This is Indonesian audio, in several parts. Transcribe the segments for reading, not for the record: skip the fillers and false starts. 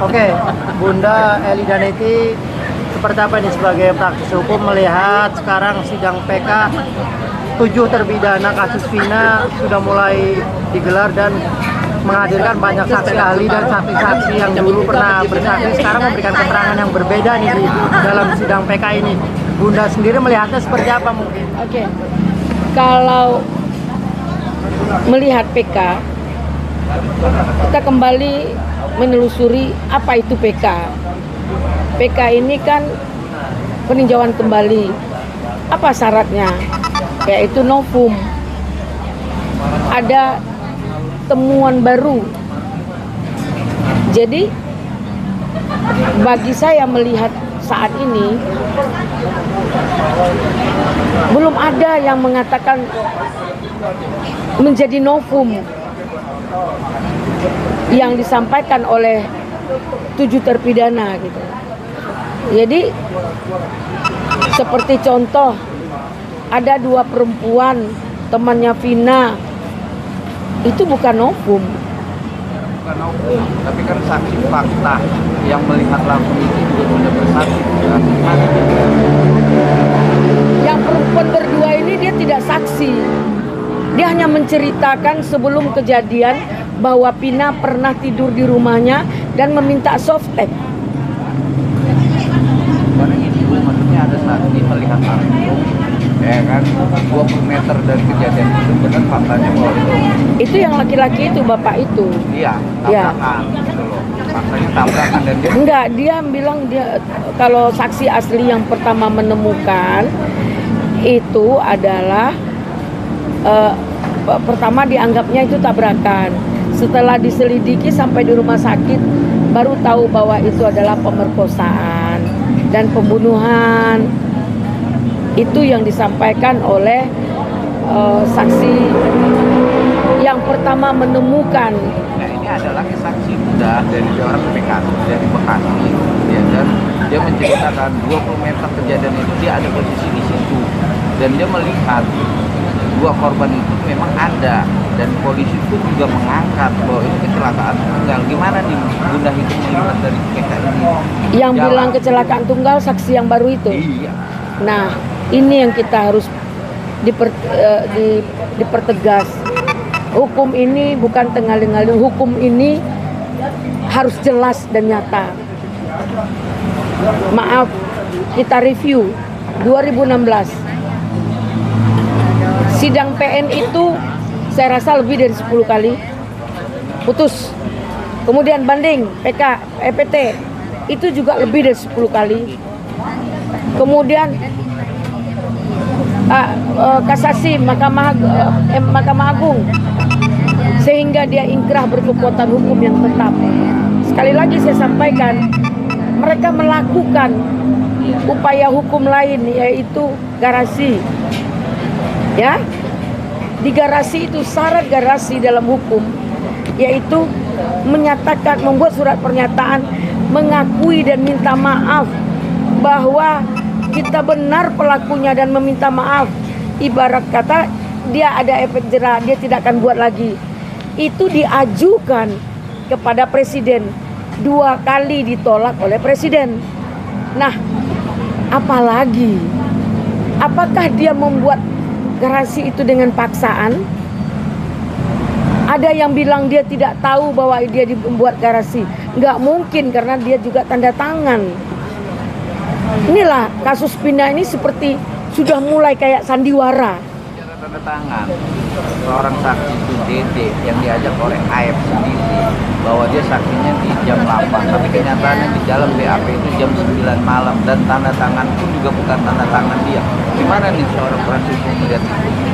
Oke, Bunda Eli Daneti, seperti apa ini sebagai praktisi hukum melihat sekarang sidang PK 7 terpidana kasus Vina sudah mulai digelar dan menghadirkan banyak saksi ahli dan saksi-saksi yang dulu pernah bersaksi sekarang memberikan keterangan yang berbeda nih di dalam sidang PK ini. Bunda sendiri melihatnya seperti apa mungkin? Oke, kalau melihat PK, kita kembali menelusuri apa itu PK. PK ini kan peninjauan kembali. Apa syaratnya? Yaitu novum. Ada temuan baru. Jadi bagi saya melihat saat ini belum ada yang mengatakan menjadi novum yang disampaikan oleh 7 terpidana gitu. Jadi seperti contoh ada 2 perempuan temannya Vina, itu bukan novum. Bukan novum, tapi kan saksi fakta yang melihat langsung itu juga sudah bersaksi. Gimana? Yang perempuan berdua ini dia tidak saksi. Dia hanya menceritakan sebelum kejadian bahwa Vina pernah tidur di rumahnya dan meminta softtek. Karena itu maksudnya ada saksi melihat langsung, ya kan, 20 meter dari kejadian itu benar faktanya bahwa Itu yang laki-laki itu, bapak itu. iya, tabrakan gitu loh. Faktanya tabrakan dan dia Enggak, dia bilang dia kalau saksi asli yang pertama menemukan itu adalah pertama dianggapnya itu tabrakan. Setelah diselidiki sampai di rumah sakit baru tahu bahwa itu adalah pemerkosaan dan pembunuhan. Itu yang disampaikan oleh saksi yang pertama menemukan. nah ini adalah saksi muda dari orang Bekasi, dari Bekasi, ya, dan dia menceritakan 20 meter kejadian itu dia ada posisi di situ dan dia melihat 2 korban itu memang ada dan polisi pun juga mengangkat bahwa ini kecelakaan tunggal. Gimana nih Bunda itu melihat dari PK ini? Yang Jalan. bilang kecelakaan tunggal saksi yang baru itu. Iya. Nah, ini yang kita harus dipertegas. Hukum ini bukan tengah-tengah, hukum ini harus jelas dan nyata. Maaf, kita review 2016. Sidang PN itu saya rasa lebih dari 10 kali putus. Kemudian banding PK, EPT itu juga lebih dari 10 kali. Kemudian kasasi Mahkamah Agung sehingga dia ingkrah berkekuatan hukum yang tetap. Sekali lagi saya sampaikan, mereka melakukan upaya hukum lain yaitu garasi. Ya, di garasi itu syarat garasi dalam hukum yaitu menyatakan, membuat surat pernyataan mengakui dan minta maaf bahwa kita benar pelakunya dan meminta maaf. Ibarat kata dia ada efek jera, dia tidak akan buat lagi. Itu diajukan kepada presiden, 2 kali ditolak oleh presiden. Nah, apalagi apakah dia membuat garasi itu dengan paksaan? Ada yang bilang dia tidak tahu bahwa dia membuat garasi. Nggak mungkin karena dia juga tanda tangan. Inilah kasus Vina ini seperti sudah mulai kayak sandiwara. Bicara tanda tangan, seorang saksi itu Dede yang diajak oleh AF sendiri bahwa dia saksinya di jam 8, tapi kenyataannya di dalam BAP itu jam 9 malam dan tanda tangan pun juga bukan tanda tangan dia. Gimana nih seorang praktisi melihat itu?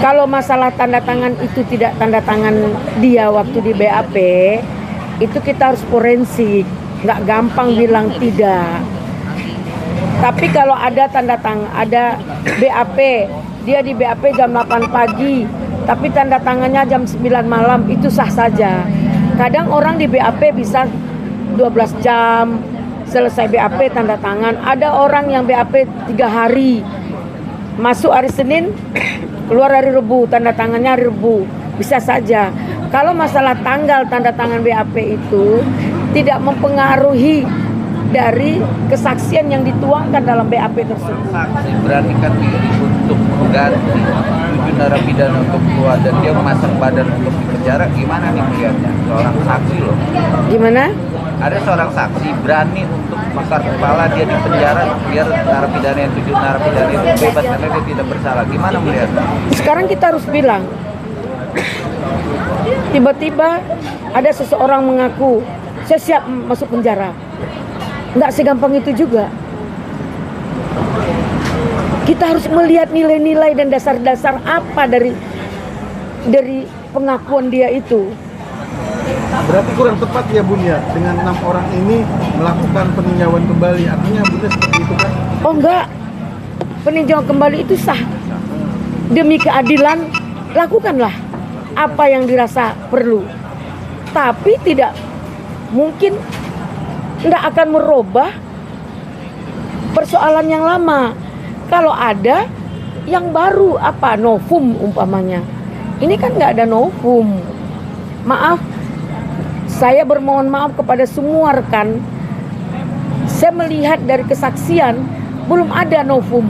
Kalau masalah tanda tangan itu tidak tanda tangan dia waktu di BAP, itu kita harus forensik, nggak gampang bilang tidak. Tapi kalau ada tanda tangan, ada BAP, dia di BAP jam 8 pagi, tapi tanda tangannya jam 9 malam, itu sah saja. Kadang orang di BAP bisa 12 jam, selesai BAP tanda tangan. Ada orang yang BAP 3 hari, masuk hari Senin, keluar hari Rebu, tanda tangannya hari Rebu, bisa saja. Kalau masalah tanggal tanda tangan BAP itu tidak mempengaruhi dari kesaksian yang dituangkan dalam BAP tersebut. Saksi beranikan diri untuk mengganti 7 narapidana untuk keluar dan dia memasang badan untuk dipenjara, gimana nih melihatnya? Seorang saksi loh. Gimana? Ada seorang saksi berani untuk bakar kepala dia di penjara biar narapidana yang 7 narapidana itu bebas karena dia tidak bersalah. Gimana melihatnya? Sekarang kita harus bilang, tiba-tiba ada seseorang mengaku, saya siap masuk penjara. Nggak segampang itu juga. Kita harus melihat nilai-nilai dan dasar-dasar apa dari pengakuan dia itu. Berarti kurang tepat ya Bun ya, dengan 6 orang ini melakukan peninjauan kembali. Artinya Bunda seperti itu kan? Oh enggak, peninjauan kembali itu sah. Demi keadilan, lakukanlah apa yang dirasa perlu. Tapi tidak mungkin, tidak akan merubah persoalan yang lama. Kalau ada yang baru, apa novum umpamanya. Ini kan nggak ada novum. Maaf, saya bermohon maaf kepada semua rekan. Saya melihat dari kesaksian belum ada novum.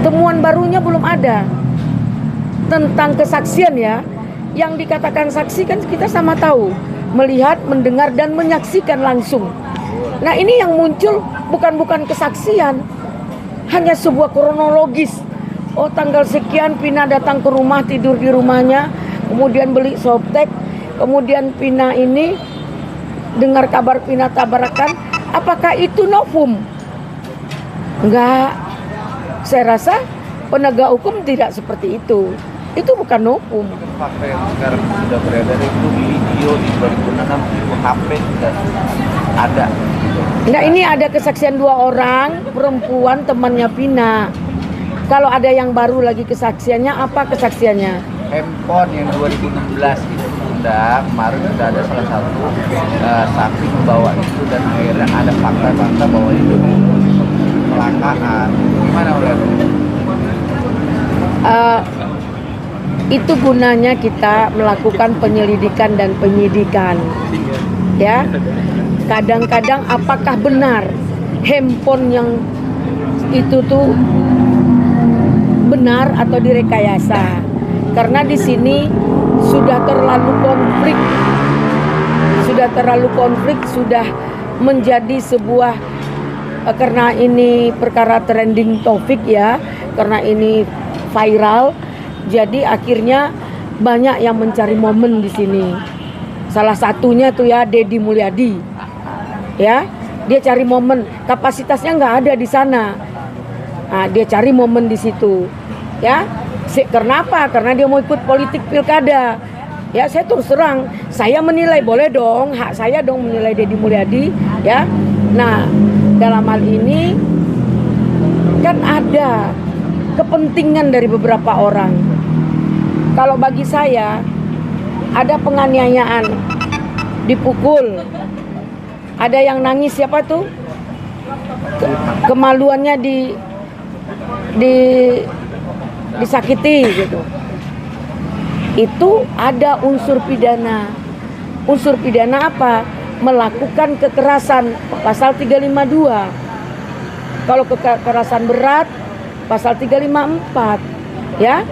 Temuan barunya belum ada tentang kesaksian ya. Yang dikatakan saksi kan kita sama tahu, melihat, mendengar dan menyaksikan langsung. Nah ini yang muncul bukan kesaksian, hanya sebuah kronologis. Oh tanggal sekian Pina datang ke rumah, tidur di rumahnya, kemudian beli softtek, kemudian Pina ini dengar kabar Pina tabrakan. Apakah itu novum? Enggak. Saya rasa penegak hukum tidak seperti itu. Itu bukan novum. Fakta yang sekarang sudah beredar itu video di 2006 itu HP sudah ada. Nah ini ada kesaksian 2 orang perempuan temannya Pina. Kalau ada yang baru lagi kesaksiannya, apa kesaksiannya? Handphone yang 2016 itu sudah kemarin sudah ada salah satu saksi membawa itu dan akhirnya ada fakta-fakta bahwa itu kecelakaan. Gimana melihatnya? Itu gunanya kita melakukan penyelidikan dan penyidikan. Ya. Kadang-kadang apakah benar handphone yang itu tuh benar atau direkayasa? Karena di sini sudah terlalu konflik, sudah menjadi sebuah karena ini perkara trending topik ya, karena ini viral, jadi akhirnya banyak yang mencari momen di sini. Salah satunya tuh ya Deddy Mulyadi, ya dia cari momen, kapasitasnya nggak ada di sana, nah, dia cari momen di situ, ya. Kenapa? Karena dia mau ikut politik pilkada. Ya saya terus terang, saya menilai, boleh dong, hak saya dong menilai Deddy Mulyadi, ya. Nah dalam hal ini kan ada kepentingan dari beberapa orang. Kalau bagi saya ada penganiayaan, dipukul, ada yang nangis, siapa tuh? Kemaluannya disakiti gitu. Itu ada unsur pidana. Unsur pidana apa? Melakukan kekerasan, pasal 352. Kalau kekerasan berat, pasal 354. Ya.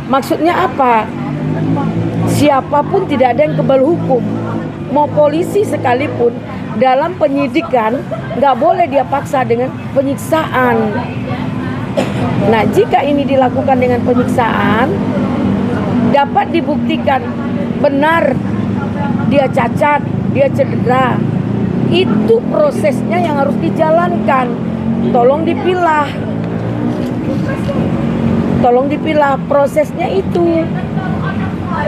Maksudnya apa? Siapapun tidak ada yang kebal hukum. Mau polisi sekalipun dalam penyidikan nggak boleh dia paksa dengan penyiksaan. Nah, jika ini dilakukan dengan penyiksaan, dapat dibuktikan benar dia cacat, dia cedera. Itu prosesnya yang harus dijalankan. Tolong dipilah. Tolong dipilah prosesnya itu.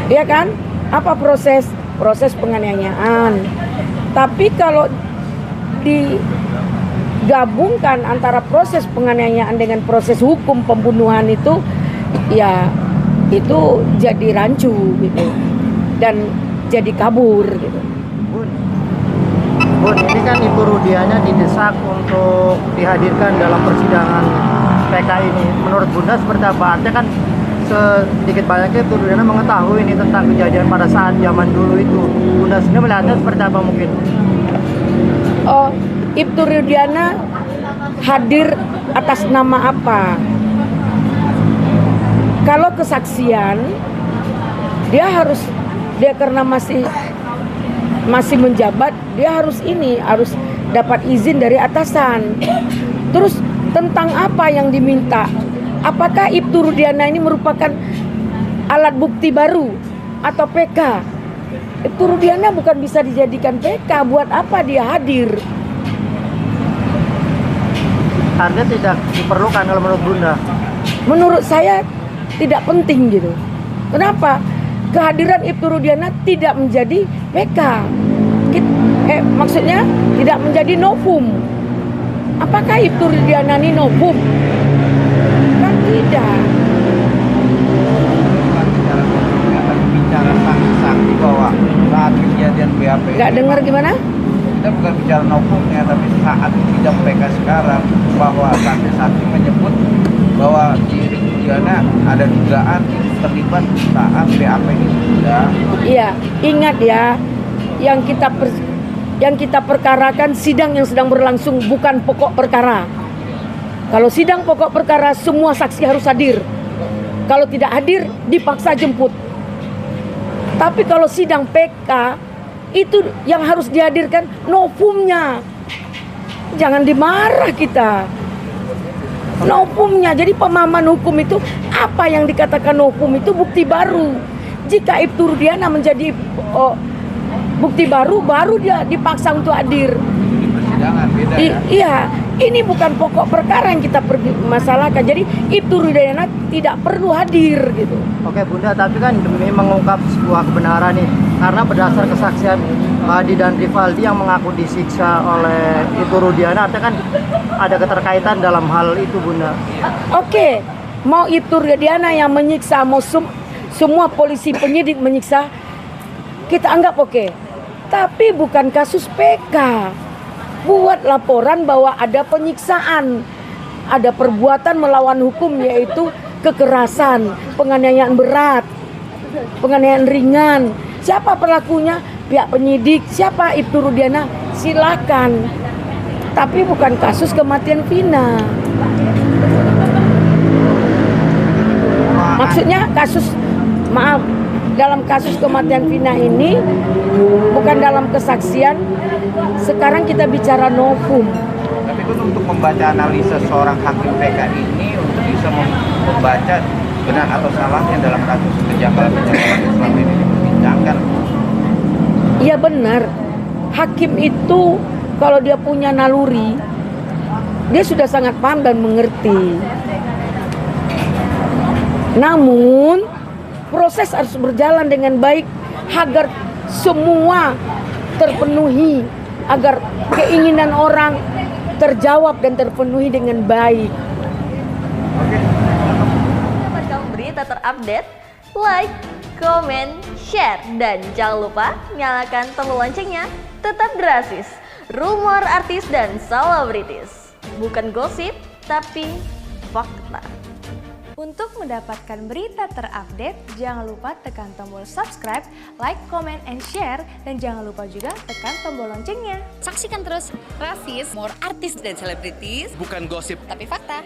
Ya kan? Apa proses? Proses penganiayaan. Tapi kalau digabungkan antara proses penganiayaan dengan proses hukum pembunuhan itu, ya itu jadi rancu gitu. Dan jadi kabur gitu. Bun, ini kan Ibu Rudianya didesak untuk dihadirkan dalam persidangan PK ini. Menurut Bunda seperti apa? Artinya kan sedikit banyaknya Ibtu Rudiana mengetahui ini tentang kejadian pada saat zaman dulu itu. Bunda sendiri melihatnya seperti apa mungkin? Oh, Ibtu Rudiana hadir atas nama apa? Kalau kesaksian, dia karena masih menjabat, dia harus dapat izin dari atasan. Terus tentang apa yang diminta? Apakah Ibtu Rudiana ini merupakan alat bukti baru atau PK? Ibtu Rudiana bukan bisa dijadikan PK. Buat apa dia hadir? Artinya tidak diperlukan kalau menurut Bunda. Menurut saya tidak penting gitu. Kenapa? Kehadiran Ibtu Rudiana tidak menjadi PK. Maksudnya tidak menjadi novum. Apakah Ibtu Rudiana ini novum? Kan tidak. Bicara saksi-saksi bahwa saat kejadian BAP Gak dengar gimana? kita bukan bicara novumnya, tapi saat sidang PK sekarang bahwa saksi-saksi menyebut bahwa diri Rudiana ada dugaan terlibat saat BAP ini sudah. Iya, ingat ya, yang kita perkarakan sidang yang sedang berlangsung, bukan pokok perkara. Kalau sidang pokok perkara semua saksi harus hadir. Kalau tidak hadir dipaksa jemput. Tapi kalau sidang PK itu yang harus dihadirkan novumnya. Jangan dimarah kita. Novumnya. Jadi pemahaman hukum itu apa yang dikatakan novum itu bukti baru. Jika Ibtu Rudiana menjadi bukti baru dia dipaksa untuk hadir. Di persidangan beda ya. Iya, ini bukan pokok perkara yang kita masalahkan. Jadi Ibtu Rudiana tidak perlu hadir gitu. Oke Bunda, tapi kan demi mengungkap sebuah kebenaran nih, karena berdasar kesaksian Hadi dan Rivaldi yang mengaku disiksa oleh Ibtu Rudiana, artinya kan ada keterkaitan dalam hal itu Bunda. Oke, mau Ibtu Rudiana yang menyiksa, mau semua polisi penyidik menyiksa, kita anggap oke. Tapi bukan kasus PK. Buat laporan bahwa ada penyiksaan, ada perbuatan melawan hukum yaitu kekerasan, penganiayaan berat, penganiayaan ringan. Siapa pelakunya? Pihak penyidik. Siapa Ibtu Rudiana? Silakan. Tapi bukan kasus kematian Vina. Maksudnya dalam kasus kematian Vina ini bukan dalam kesaksian. Sekarang kita bicara novum. Tapi kan untuk membaca analisa seorang hakim PK ini untuk bisa membaca benar atau salahnya dalam kasus kejanggalan yang selama ini diperbincangkan. Iya benar. Hakim itu kalau dia punya naluri, dia sudah sangat paham dan mengerti. Namun proses harus berjalan dengan baik agar semua terpenuhi, agar keinginan orang terjawab dan terpenuhi dengan baik. Dapatkan berita terupdate, like, komen, share, dan jangan lupa nyalakan tombol loncengnya. Tetap gratis. Rumor artis dan selebritis, bukan gosip tapi fakta. Untuk mendapatkan berita terupdate, jangan lupa tekan tombol subscribe, like, comment, and share, dan jangan lupa juga tekan tombol loncengnya. Saksikan terus Rasis, More Artis dan Selebritis, bukan gosip tapi fakta.